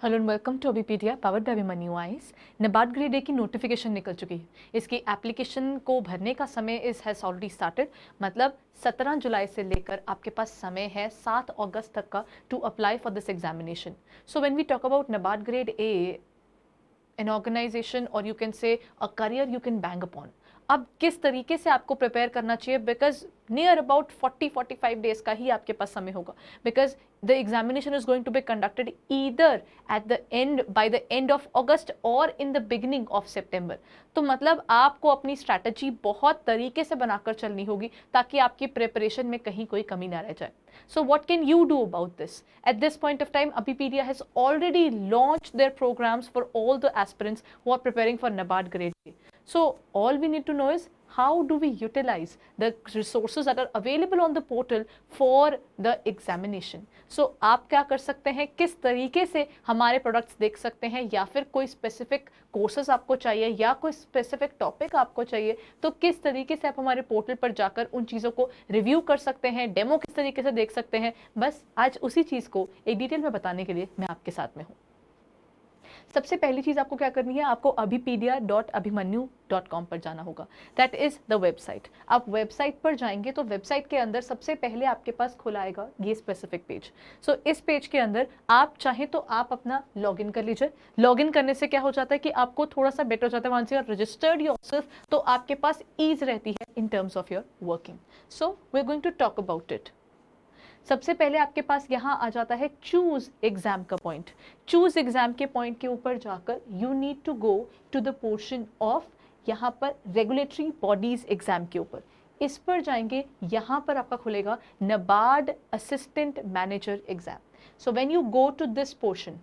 Hello and welcome to Abhipedia powered by Abhimanyu IAS. NABARD grade A की notification निकल चुकी है। इसकी एप्लीकेशन को भरने का समय हैज़ ऑलरेडी स्टार्टेड। मतलब 17 जुलाई से लेकर आपके पास समय है 7 अगस्त तक का to apply for this examination. So when we talk about NABARD grade A, an organization or you can say a career you can bang upon, अब किस तरीके से आपको प्रिपेयर करना चाहिए, बिकॉज नियर अबाउट 40-45 डेज का ही आपके पास समय होगा, because the examination is going to be conducted either at the end by the end of August और in the beginning of September. तो मतलब आपको अपनी स्ट्रैटेजी बहुत तरीके से बनाकर चलनी होगी ताकि आपकी प्रिपरेशन में कहीं कोई कमी ना रह जाए। So what can you do about this? At this point of time, Abipedia has already launched their programs for all the aspirants who are preparing for NABARD Grade A. So all we need to know is how do we utilize the resources that are available on the portal for the examination. So आप क्या कर सकते हैं, किस तरीके से हमारे products देख सकते हैं, या फिर कोई स्पेसिफिक कोर्सेज आपको चाहिए या कोई स्पेसिफिक टॉपिक आपको चाहिए, तो किस तरीके से आप हमारे पोर्टल पर जाकर उन चीज़ों को रिव्यू कर सकते हैं, डेमो किस तरीके से देख सकते हैं। बस आज उसी चीज़ को एक डिटेल में बताने के लिए मैं आपके साथ में हूँ। सबसे पहली चीज़ आपको क्या करनी है, आपको abhipedia.abhimanyu.com पर जाना होगा। That is the website. आप वेबसाइट पर जाएंगे तो वेबसाइट के अंदर सबसे पहले आपके पास खुला आएगा ये स्पेसिफिक पेज। सो इस पेज के अंदर आप चाहें तो आप अपना लॉगिन कर लीजिए। लॉगिन करने से क्या हो जाता है कि आपको थोड़ा सा बेटर हो जाता है, once you are registered yourself तो आपके पास ईज रहती है in terms of your working. So we are going to talk about it. सबसे पहले आपके पास यहाँ आ जाता है चूज एग्जाम का पॉइंट। चूज एग्जाम के पॉइंट के ऊपर जाकर you need to go to the portion of यहाँ पर रेगुलेटरी बॉडीज एग्जाम के ऊपर। इस पर जाएंगे, यहाँ पर आपका खुलेगा NABARD assistant manager exam. So when you go to this portion,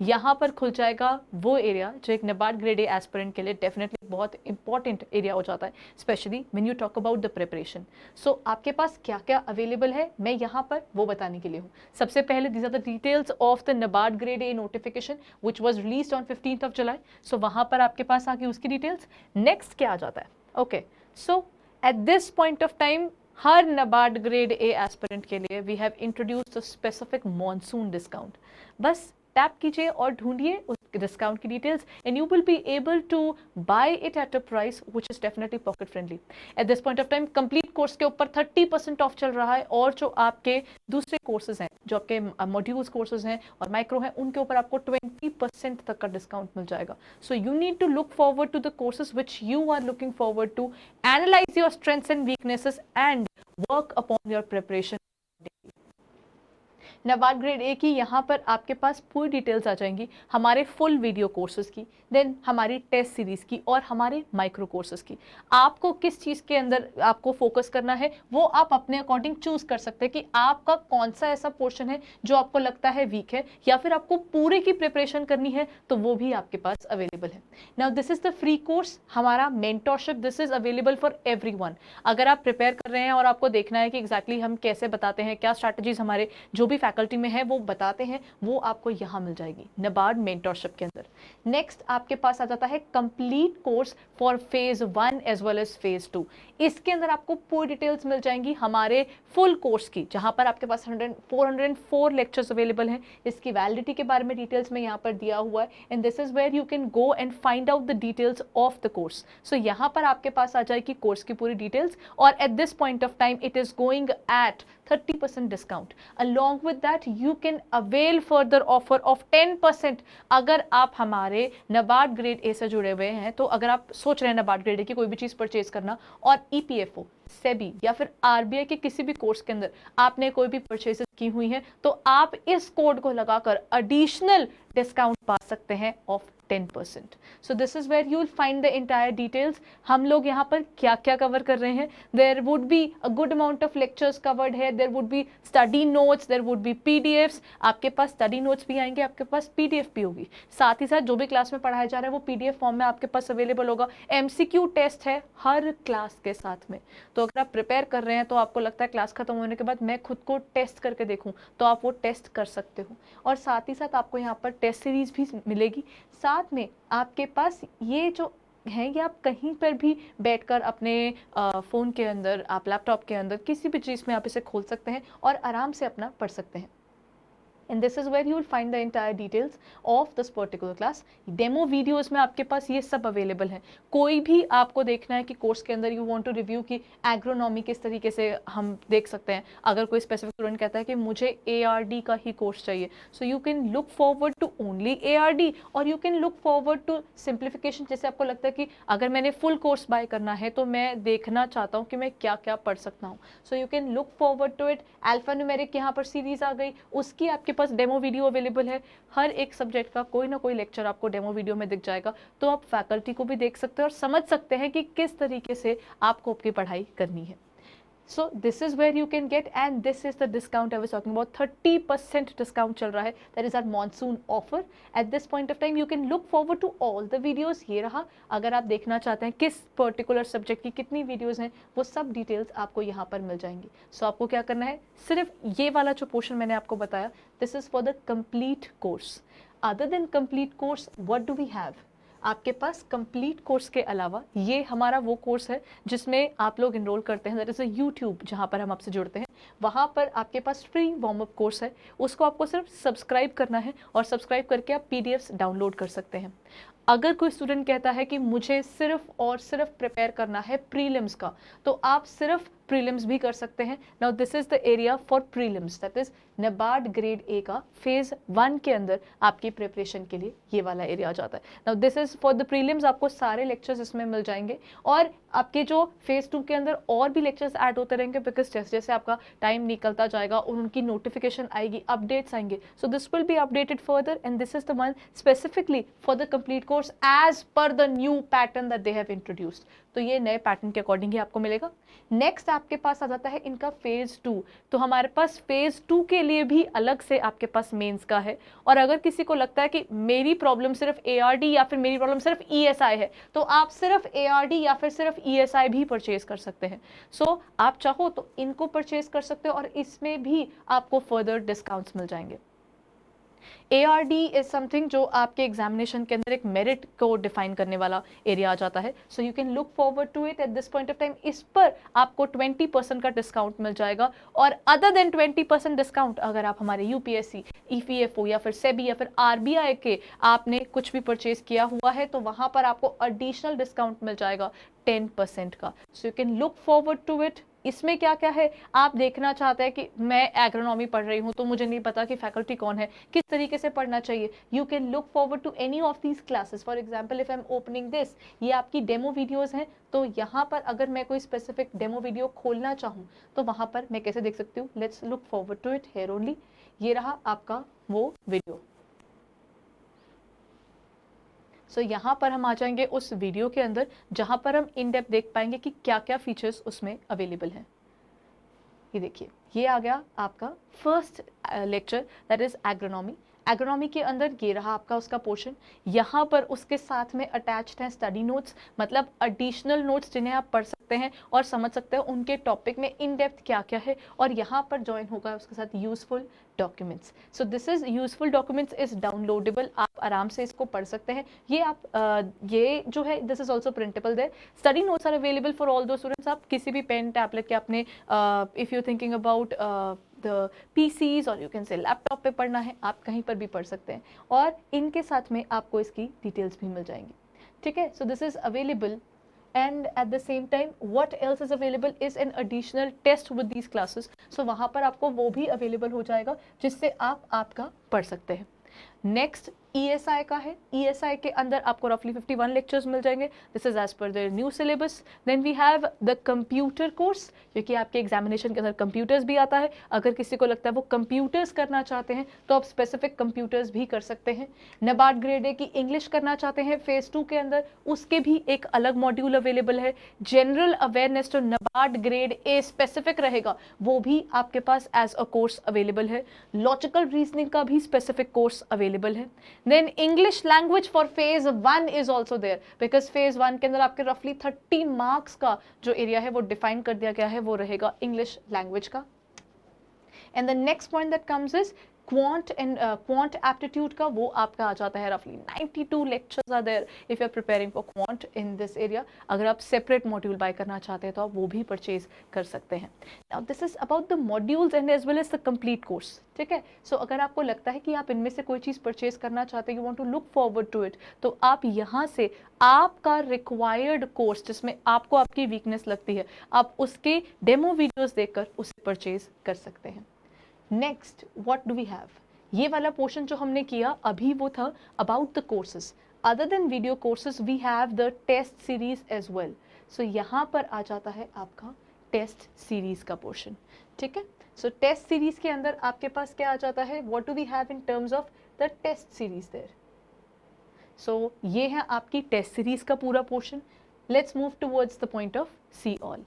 यहाँ पर खुल जाएगा वो एरिया जो एक नाबार्ड ग्रेड ए एस्पिरेंट के लिए डेफिनेटली बहुत इंपॉर्टेंट एरिया हो जाता है, especially when you talk about the preparation. So आपके पास क्या क्या अवेलेबल है मैं यहाँ पर वो बताने के लिए हूँ। सबसे पहले these are the details of the NABARD grade A notification which was released on 15th of July. So वहाँ पर आपके पास आके उसकी डिटेल्स। नेक्स्ट क्या आ जाता है, okay, so at this point of time हर नाबार्ड ग्रेड ए एस्पिरेंट के लिए we have introduced specific monsoon discount. बस टैप कीजिए और ढूंढिए उस डिस्काउंट की details and you will be able to buy it at a price which is definitely pocket friendly. At this point of time complete course के ऊपर 30% of चल रहा है, और जो आपके दूसरे कोर्सेज हैं, जो आपके मॉड्यूल्स कोर्सेज हैं और माइक्रो हैं, उनके ऊपर आपको 20% तक का डिस्काउंट मिल जाएगा। So you need to look forward to the courses which you are looking forward to, analyse your strengths and weaknesses and work upon your preparation. NABARD grade A की यहाँ पर आपके पास पूरी डिटेल्स आ जाएंगी हमारे फुल वीडियो कोर्सेज की, then हमारी test series की और हमारे माइक्रो कोर्सेज की। आपको किस चीज़ के अंदर आपको फोकस करना है वो आप अपने अकॉर्डिंग चूज़ कर सकते हैं कि आपका कौन सा ऐसा पोर्शन है जो आपको लगता है वीक है, या फिर आपको पूरे की प्रिपरेशन करनी है तो वो भी आपके पास अवेलेबल है। Now this is the free course, हमारा mentorship, this is available for everyone. अगर आप प्रिपेयर कर रहे हैं और आपको देखना है कि एग्जैक्टली हम कैसे बताते हैं, क्या स्ट्रैटेजीज हमारे जो भी फैकल्टी में है वो बताते हैं, वो आपको यहाँ मिल जाएगी नाबार्ड मेंटरशिप के अंदर। नेक्स्ट आपके पास आ जाता है complete course for phase 1 as well as phase 2। इसके अंदर आपको पूरी डिटेल्स मिल जाएंगी हमारे फुल कोर्स की, जहां पर आपके पास 404 लेक्चर्स अवेलेबल हैं। इसकी वैलिडिटी के बारे में डिटेल्स में यहाँ पर दिया हुआ है, and this is where you can go and find out the details of the course. So यहाँ पर आपके पास आ जाएगी कोर्स की पूरी डिटेल्स, और eight this point of time it is going at 30% discount. Along with that you can avail further offer of 10%। अगर आप हमारे नाबार्ड ग्रेड ए से जुड़े हुए हैं, तो अगर आप सोच रहे हैं नाबार्ड ग्रेड ए की कोई भी चीज़ परचेज करना और ईपीएफओ, सेबी या फिर आरबीआई के किसी भी कोर्स के अंदर आपने कोई भी परचेजेस की हुई है, तो आप इस कोड को लगाकर एडिशनल डिस्काउंट पा सकते हैं of 10%। So this is where you will find the entire details. हम लोग यहाँ पर क्या क्या कवर कर रहे हैं, there would be a good amount of lectures covered है, there would be study notes, there would be PDFs. आपके पास स्टडी नोट्स भी आएंगे, आपके पास पीडीएफ भी होगी, साथ ही साथ जो भी क्लास में पढ़ाया जा रहा है वो पीडीएफ फॉर्म में आपके पास अवेलेबल होगा। एमसीक्यू टेस्ट है हर क्लास के साथ में, तो अगर आप प्रिपेयर कर रहे हैं तो आपको लगता है क्लास खत्म होने के बाद मैं खुद को टेस्ट करके देखूं, तो आप वो टेस्ट कर सकते हो। और साथ ही साथ आपको यहाँ पर टेस्ट सीरीज भी मिलेगी। साथ में आपके पास ये जो है, ये आप कहीं पर भी बैठकर अपने फ़ोन के अंदर, आप लैपटॉप के अंदर, किसी भी चीज़ में आप इसे खोल सकते हैं और आराम से अपना पढ़ सकते हैं। and this is where you will find the entire details of this particular class. Demo videos में आपके पास ये सब अवेलेबल है. कोई भी आपको देखना है कि कोर्स के अंदर यू वांट टू रिव्यू कि एग्रोनॉमी किस तरीके से हम देख सकते हैं. अगर कोई स्पेसिफिक स्टूडेंट कहता है कि मुझे ARD का ही कोर्स चाहिए, so you can look forward to only ARD, और you can look forward to simplification. जैसे आपको लगता है कि अगर मैंने फुल कोर्स बाय करना है तो मैं देखना चाहता हूँ कि मैं क्या क्या पढ़ सकता हूँ, so you can look forward to it. Alpha numeric यहाँ पर सीरीज आ गई, उसकी आपके पास डेमो वीडियो अवेलेबल है. हर एक सब्जेक्ट का कोई ना कोई लेक्चर आपको डेमो वीडियो में दिख जाएगा, तो आप फैकल्टी को भी देख सकते हैं और समझ सकते हैं कि किस तरीके से आपको आपकी पढ़ाई करनी है. So this is where you can get, and this is the discount I was talking about. 30% discount चल रहा है. That is our monsoon offer. At this point of time you can look forward to all the videos. ये रहा. अगर आप देखना चाहते हैं किस particular subject की कितनी videos हैं, वो सब details आपको यहाँ पर मिल जाएंगी. So आपको क्या करना है, सिर्फ ये वाला जो portion मैंने आपको बताया, this is for the complete course. Other than complete course, what do we have? आपके पास कंप्लीट कोर्स के अलावा ये हमारा वो कोर्स है जिसमें आप लोग इनरोल करते हैं. दैट इज़ अ यूट्यूब, जहाँ पर हम आपसे जुड़ते हैं. वहाँ पर आपके पास फ्री वार्म अप कोर्स है, उसको आपको सिर्फ सब्सक्राइब करना है और सब्सक्राइब करके आप PDFs डाउनलोड कर सकते हैं. अगर कोई स्टूडेंट कहता है कि मुझे सिर्फ और सिर्फ प्रिपेयर करना है प्रीलिम्स का, तो आप सिर्फ प्रीलिम्स भी कर सकते हैं. Now this is the area for prelims, that is NABARD grade A का फेज 1 के अंदर आपकी प्रिपरेशन के लिए ये वाला एरिया आ जाता है. Now this is for the prelims. आपको सारे लेक्चर्स इसमें मिल जाएंगे और आपके जो फेज 2 के अंदर और भी लेक्चर्स ऐड होते रहेंगे, बिकॉज जैसे जैसे आपका टाइम निकलता जाएगा और उनकी नोटिफिकेशन आएगी, अपडेट्स आएंगे, so this will be updated further, and this is the one specifically for the complete course as per the new pattern that they have introduced. तो ये नए पैटर्न के अकॉर्डिंग ही आपको मिलेगा. नेक्स्ट आपके पास आ जाता है इनका फेज 2. तो हमारे पास फेज 2 के लिए भी अलग से आपके पास मेंस का है. और अगर किसी को लगता है कि मेरी प्रॉब्लम सिर्फ ARD या फिर मेरी प्रॉब्लम सिर्फ ESI है, तो आप सिर्फ ARD या फिर सिर्फ ESI भी परचेज कर सकते हैं. सो आप चाहो तो इनको परचेज कर सकते हो और इसमें भी आपको फर्दर डिस्काउंट्स मिल जाएंगे. ARD इज समथिंग जो आपके एग्जामिनेशन के अंदर एक मेरिट को डिफाइन करने वाला एरिया आ जाता है. So you can look forward to it at this point of time. इस पर आपको 20% का डिस्काउंट मिल जाएगा. और अदर देन 20% डिस्काउंट, अगर आप हमारे UPSC, EPFO या फिर SEBI या फिर RBI के आपने कुछ भी परचेज किया हुआ है, तो वहां पर आपको एडिशनल डिस्काउंट मिल जाएगा 10% का. So you can look forward to it. इसमें क्या क्या है, आप देखना चाहते हैं कि मैं एग्रोनॉमी पढ़ रही हूँ तो मुझे नहीं पता कि फैकल्टी कौन है, किस तरीके से पढ़ना चाहिए. You can look forward to any of these classes. For example if I am opening this, ये आपकी डेमो वीडियोस हैं, तो यहाँ पर अगर मैं कोई स्पेसिफिक डेमो वीडियो खोलना चाहूँ तो वहाँ पर मैं कैसे देख सकती हूँ. Let's look forward to it here only. ये रहा आपका वो वीडियो. सो यहाँ पर हम आ जाएंगे उस वीडियो के अंदर जहाँ पर हम इन डेप्थ देख पाएंगे कि क्या क्या फीचर्स उसमें अवेलेबल हैं. ये देखिए, ये आ गया आपका first lecture, that is agronomy. Agronomy के अंदर ये रहा आपका उसका पोर्शन. यहाँ पर उसके साथ में अटैच्ड हैं स्टडी नोट्स, मतलब एडिशनल नोट्स जिन्हें आप पढ़ सकते हैं और समझ सकते हैं उनके टॉपिक में इन डेप्थ क्या क्या है. और यहाँ पर ज्वाइन होगा उसके साथ useful documents. So this is useful documents is downloadable. आप आराम से इसको पढ़ सकते हैं. ये आप ये जो है this is also printable there. Study notes are available for all those students. आप किसी भी पेन टैबलेट के अपने if you thinking about the PCs और यू कैन से लैपटॉप पे पढ़ना है, आप कहीं पर भी पढ़ सकते हैं. और इनके साथ में आपको इसकी डिटेल्स भी मिल जाएंगी. ठीक है. सो this is available. And at the same time what else is available is an additional test with these classes. So वहाँ पर आपको वो भी available हो जाएगा जिससे आप आपका पढ़ सकते हैं. नेक्स्ट ESI का है. ESI के अंदर आपको रफली 51 लेक्चर्स मिल जाएंगे. This is as per the new syllabus. Then we have the computer course, क्योंकि आपके एग्जामिनेशन के अंदर कंप्यूटर्स भी आता है. अगर किसी को लगता है वो कंप्यूटर्स करना चाहते हैं तो आप स्पेसिफिक कंप्यूटर्स भी कर सकते हैं. NABARD ग्रेड A की इंग्लिश करना चाहते हैं फेज 2 के अंदर, उसके भी एक अलग मॉड्यूल अवेलेबल है. जनरल अवेयरनेस जो NABARD ग्रेड A स्पेसिफिक रहेगा वो भी आपके पास एज अ कोर्स अवेलेबल है. लॉजिकल रीजनिंग का भी स्पेसिफिक कोर्स अवेलेबल है. Then English language for phase 1 is also there, because phase 1 के अंदर आपके roughly 30 marks का जो एरिया है वो डिफाइन कर दिया गया है, वो रहेगा इंग्लिश लैंग्वेज का. And the next point that comes is quant and quant aptitude का वो आपका आ जाता है रफली 92 lectures are there if you are preparing for quant in this area. अगर आप सेपरेट मॉड्यूल बाय करना चाहते हैं तो आप वो भी परचेज कर सकते हैं. Now this is about the modules and as well as the complete course. ठीक है, सो अगर आपको लगता है कि आप इनमें से कोई चीज़ परचेज करना चाहते हैं, you want to look forward to it, तो आप यहाँ से आपका रिक्वायर्ड कोर्स जिसमें आपको आपकी वीकनेस लगती है, आप उसके डेमो वीडियोस देखकर उसे परचेज कर सकते हैं. Next what do we have. ये वाला पोर्शन जो हमने किया अभी वो था about the courses. Other than video courses we have the test series as well. So यहाँ पर आ जाता है आपका टेस्ट सीरीज का पोर्शन. ठीक है, सो टेस्ट सीरीज के अंदर आपके पास क्या आ जाता है, what do we have in terms of the test series there. So ये है आपकी टेस्ट सीरीज का पूरा portion. Let's move towards the point of see all.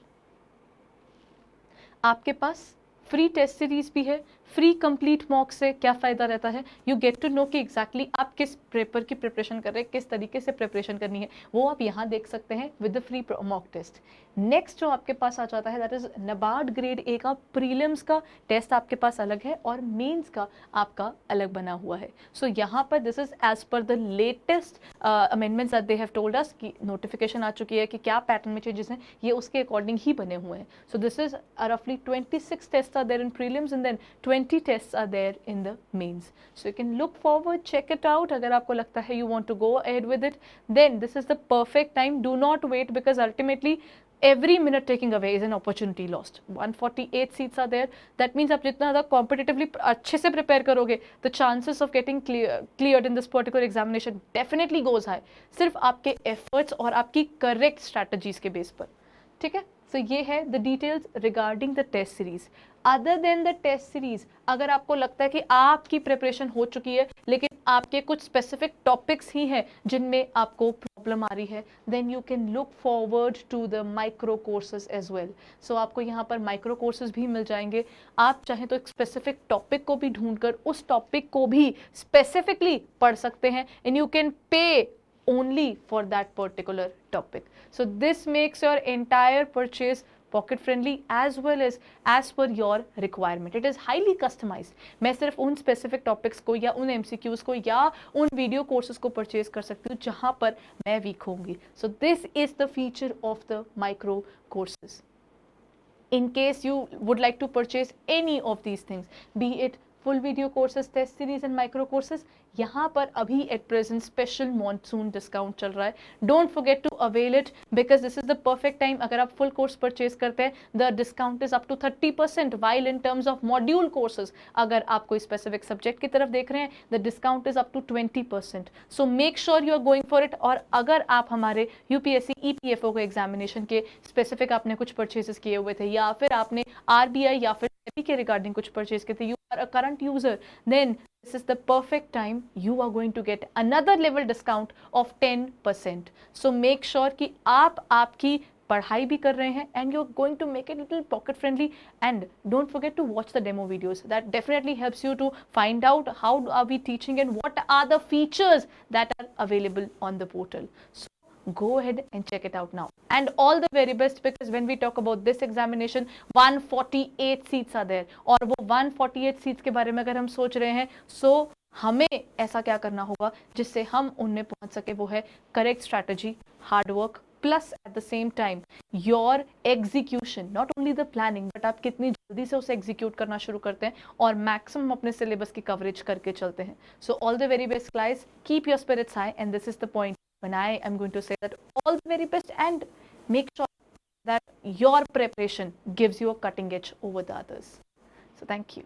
आपके पास फ्री टेस्ट सीरीज भी है. फ्री कंप्लीट मॉक से क्या फ़ायदा रहता है, यू गेट टू नो कि एग्जैक्टली आप किस पेपर की प्रिपरेशन कर रहे हैं, किस तरीके से प्रिपरेशन करनी है, वो आप यहाँ देख सकते हैं with the free mock test. Next जो आपके पास आ जाता है that is NABARD grade A का प्रीलिम्स का टेस्ट आपके पास अलग है और मेंस का आपका अलग बना हुआ है. सो यहाँ पर this is as per the latest amendments that they have told us कि नोटिफिकेशन आ चुकी है कि क्या पैटर्न में चेंजेस हैं, ये उसके अकॉर्डिंग ही बने हुए हैं. सो दिस इज रफली 26 test are there in prelims and then 20 tests are there in the mains. So you can look forward, check it out. अगर आपको लगता है you want to go ahead with it, then this is the perfect time. Do not wait because ultimately every minute taking away is an opportunity lost. 148 seats are there. That means आप जितना ज़्यादा competitively अच्छे से prepare करोगे, the chances of getting cleared in this particular examination definitely goes high. सिर्फ आपके efforts और आपकी correct strategies के base पर. ठीक है, सो ये है the details regarding the test series. Other than the test series, अगर आपको लगता है कि आपकी प्रिपरेशन हो चुकी है लेकिन आपके कुछ स्पेसिफिक टॉपिक्स ही हैं जिनमें आपको प्रॉब्लम आ रही है, then you can look forward to the micro courses as well. So आपको यहाँ पर माइक्रो कोर्सेज भी मिल जाएंगे. आप चाहें तो एक स्पेसिफिक टॉपिक को भी ढूंढकर उस टॉपिक को भी स्पेसिफिकली पढ़ सकते हैं and you can pay only for that particular topic. So this makes your entire purchase pocket friendly as well as per your requirement. It is highly customized. मैं सिर्फ उन specific topics को या उन MCQs को या उन video courses को purchase कर सकती हूँ जहाँ पर मैं weak होंगी. So this is the feature of the micro courses. In case you would like to purchase any of these things, be it full video courses, test series and micro courses, यहाँ पर अभी at present special monsoon discount चल रहा है. Don't forget to avail it because this is the perfect time. अगर आप full course purchase करते हैं, the discount is up to 30%, while in terms of module courses, अगर आप कोई specific subject की तरफ देख रहे हैं, the discount is up to 20%. So make sure you are going for it. और अगर आप हमारे UPSC EPFO के examination के specific आपने कुछ purchases किए हुए थे या फिर आपने RBI या फिर के रिगार्डिंग कुछ परचेज किए थे, you are a current user, then this is the perfect time. You are going to get another level discount of 10%. So make sure कि आप आपकी पढ़ाई भी कर रहे हैं and you are going to make it little pocket friendly. And don't forget to watch the demo videos. That definitely helps you to find out how are we teaching and what are the features that are available on the portal. Go ahead and check it out now. And all the very best, because when we talk about this examination, 148 seats are there. और वो 148 seats के बारे में अगर हम सोच रहे हैं, so हमें ऐसा क्या करना होगा जिससे हम उनमें पहुंच सके, वो है correct strategy, hard work, plus at the same time your execution, not only the planning, but आप कितनी जल्दी से उसे execute करना शुरू करते हैं और maximum अपने syllabus की coverage करके चलते हैं. So all the very best guys, keep your spirits high, and this is the point when I am going to say that all the very best, and make sure that your preparation gives you a cutting edge over the others. So thank you.